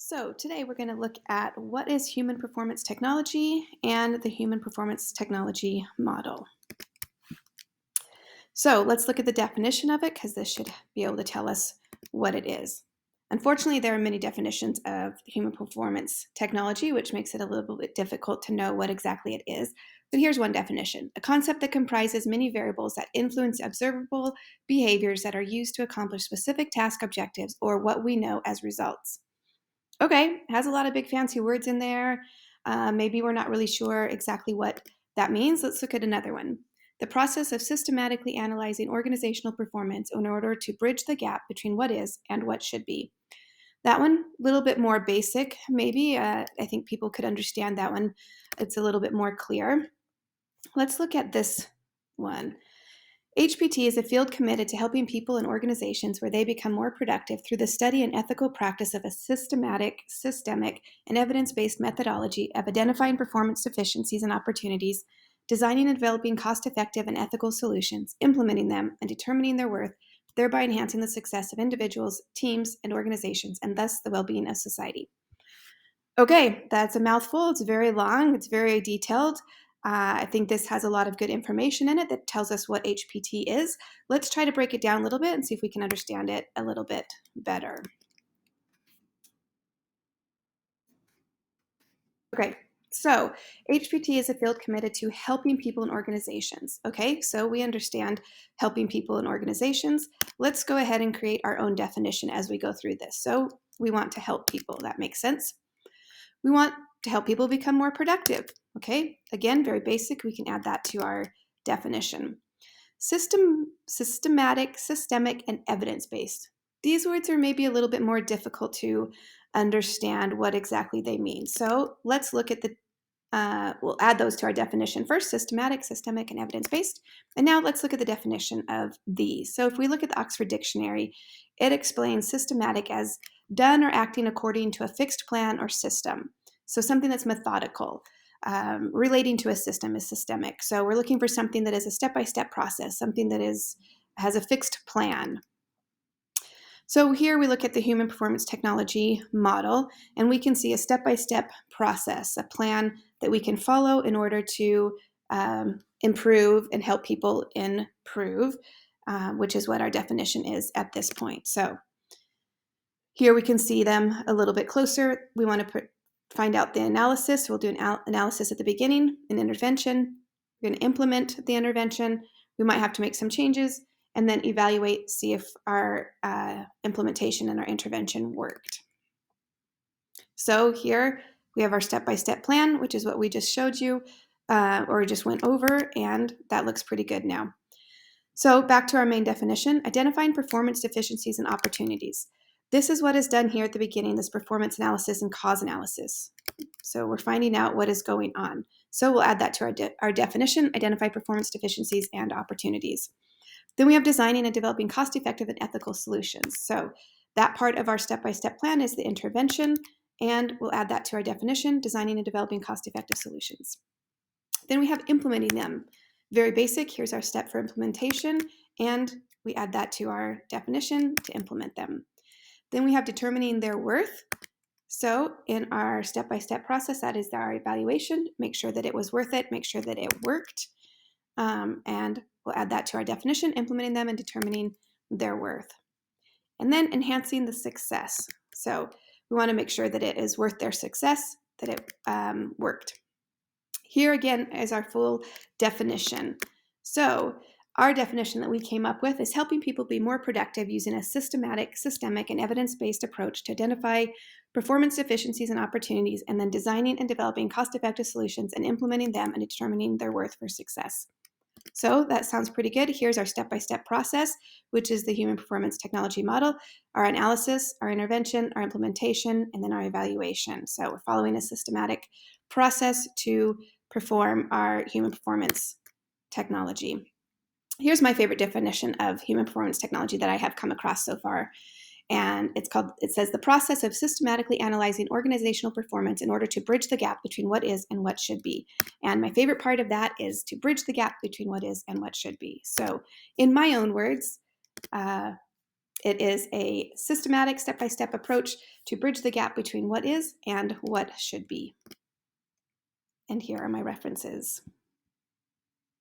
So today we're going to look at what is human performance technology and the human performance technology model. So let's look at the definition of it because this should be able to tell us what it is. Unfortunately, there are many definitions of human performance technology, which makes it a little bit difficult to know what exactly it is. But here's one definition: a concept that comprises many variables that influence observable behaviors that are used to accomplish specific task objectives or what we know as results. Okay, has a lot of big fancy words in there. Maybe we're not really sure exactly what that means. Let's look at another one. The process of systematically analyzing organizational performance in order to bridge the gap between what is and what should be. That one, a little bit more basic, maybe. I think people could understand that one. It's a little bit more clear. Let's look at this one. HPT is a field committed to helping people and organizations where they become more productive through the study and ethical practice of a systemic, and evidence-based methodology of identifying performance deficiencies and opportunities, designing and developing cost-effective and ethical solutions, implementing them, and determining their worth, thereby enhancing the success of individuals, teams, and organizations, and thus the well-being of society. Okay, that's a mouthful. It's very long. It's very detailed. I think this has a lot of good information in it that tells us what HPT is. Let's try to break it down a little bit and see if we can understand it a little bit better. Okay, so HPT is a field committed to helping people and organizations. Okay, so we understand helping people and organizations. Let's go ahead and create our own definition as we go through this. So we want to help people. That makes sense. We want to help people become more productive. Okay, again, very basic. We can add that to our definition. Systematic, systemic, and evidence-based. These words are maybe a little bit more difficult to understand what exactly they mean. So let's look at we'll add those to our definition first: systematic, systemic, and evidence-based. And now let's look at the definition of these. So if we look at the Oxford Dictionary, it explains systematic as done or acting according to a fixed plan or system. So something that's methodical. Relating to a system is systemic. So we're looking for something that is a step-by-step process, something that has a fixed plan. So here we look at the human performance technology model, and we can see a step-by-step process, a plan that we can follow in order to improve and help people improve, which is what our definition is at this point. So here we can see them a little bit closer. We want to find out the analysis. We'll do an analysis at the beginning, an intervention. We're going to implement the intervention. We might have to make some changes, and then evaluate, see if our implementation and our intervention worked. So here we have our step-by-step plan, which is what we just showed you, or just went over, and that looks pretty good now. So back to our main definition: identifying performance deficiencies and opportunities. This is what is done here at the beginning, this performance analysis and cause analysis. So we're finding out what is going on. So we'll add that to our definition: identify performance deficiencies and opportunities. Then we have designing and developing cost-effective and ethical solutions. So that part of our step-by-step plan is the intervention, and we'll add that to our definition: designing and developing cost-effective solutions. Then we have implementing them. Very basic. Here's our step for implementation, and we add that to our definition to implement them. Then we have determining their worth. So in our step-by-step process, that is our evaluation. Make sure that it was worth it. Make sure that it worked. And we'll add that to our definition: implementing them and determining their worth. And then enhancing the success. So we want to make sure that it is worth their success, that it worked. Here again is our full definition. So our definition that we came up with is helping people be more productive using a systematic, systemic, and evidence-based approach to identify performance deficiencies and opportunities, and then designing and developing cost-effective solutions and implementing them and determining their worth for success. So that sounds pretty good. Here's our step-by-step process, which is the human performance technology model: our analysis, our intervention, our implementation, and then our evaluation. So we're following a systematic process to perform our human performance technology. Here's my favorite definition of human performance technology that I have come across so far. And it says the process of systematically analyzing organizational performance in order to bridge the gap between what is and what should be. And my favorite part of that is to bridge the gap between what is and what should be. So in my own words, It is a systematic step-by-step approach to bridge the gap between what is and what should be. And here are my references.